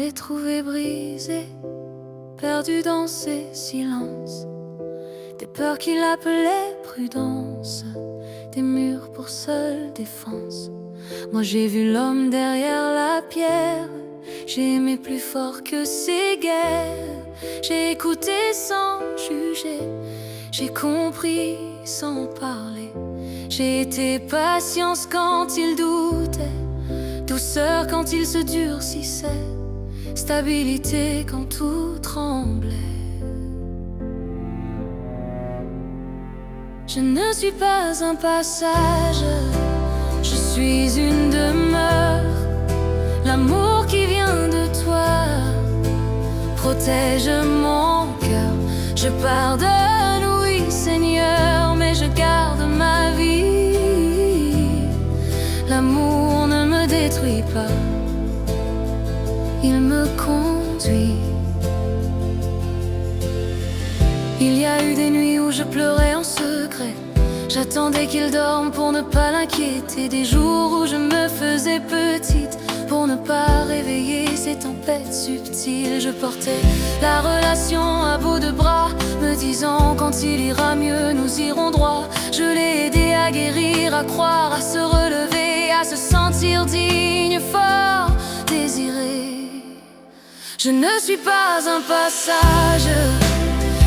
l'ai trouvé brisé, perdu dans ses silences, des peurs qu'il appelait prudence, des murs pour seule défense. Moi j'ai vu l'homme derrière la pierre, j'ai aimé plus fort que ses guerres. J'ai écouté sans juger, j'ai compris sans parler. J'ai été patience quand il doutait, douceur quand il se durcissait, stabilité quand tout tremblait. Je ne suis pas un passage, je suis une demeure. L'amour qui vient de toi protège mon cœur. Je pardonne, oui Seigneur, mais je garde ma vie. L'amour ne me détruit pas, il me conduit. Il y a eu des nuits où je pleurais en secret, j'attendais qu'il dorme pour ne pas l'inquiéter. Des jours où je me faisais petite pour ne pas réveiller ces tempêtes subtiles. Je portais la relation à bout de bras, me disant quand il ira mieux, nous irons droit. Je l'ai aidé à guérir, à croire, à se relever, à se sentir digne, fort, désiré. Je ne suis pas un passage,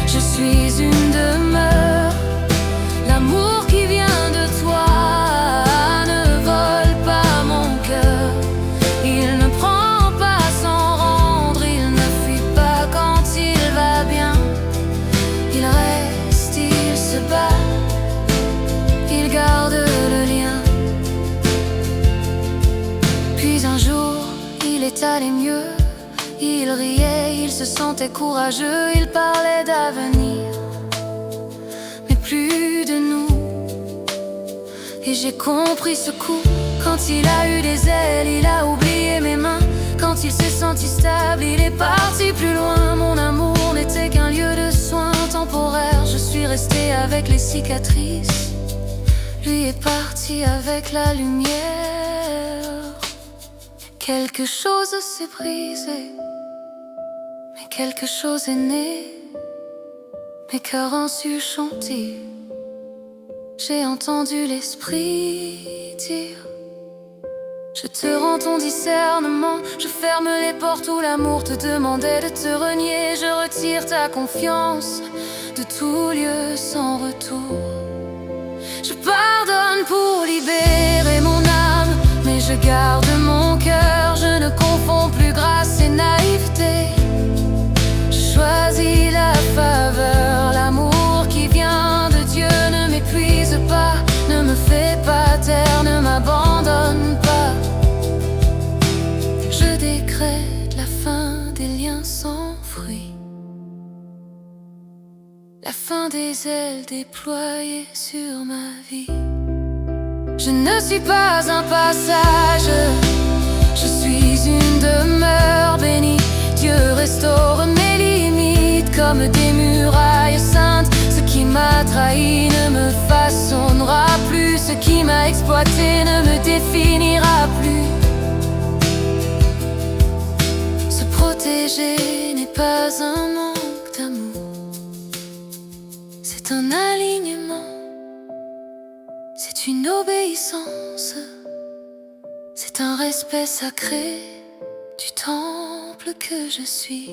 je suis une demeure. L'amour qui vient de toi ne vole pas mon cœur. Il ne prend pas sans rendre, il ne fuit pas quand il va bien. Il reste, il se bat, il garde le lien. Puis un jour, il est allé mieux. Il riait, il se sentait courageux, il parlait d'avenir, mais plus de nous. Et j'ai compris ce coup, quand il a eu des ailes, il a oublié mes mains. Quand il s'est senti stable, il est parti plus loin. Mon amour n'était qu'un lieu de soins temporaire. Je suis restée avec les cicatrices, lui est parti avec la lumière. Quelque chose s'est brisé, mais quelque chose est né. Mes cœurs ont su chanter, j'ai entendu l'esprit dire: je te rends ton discernement, je ferme les portes où l'amour te demandait de te renier. Je retire ta confiance de tout lieu sans retour. Je pardonne pour libérer mon âme, mais je garde mon cœur. Je ne confonds plus grâce et naïveté. Je choisis la faveur, l'amour qui vient de Dieu. Ne m'épuise pas, ne me fais pas taire, ne m'abandonne pas. Je décrète la fin des liens sans fruit, la fin des ailes déployées sur ma vie. Je ne suis pas un passage, je suis une demeure bénie. Dieu restaure mes limites comme des murailles saintes. Ce qui m'a trahi ne me façonnera plus, ce qui m'a exploité ne me définira plus. Se protéger n'est pas un manque d'amour, c'est un alignement, c'est une obéissance, c'est un respect sacré du temple que je suis.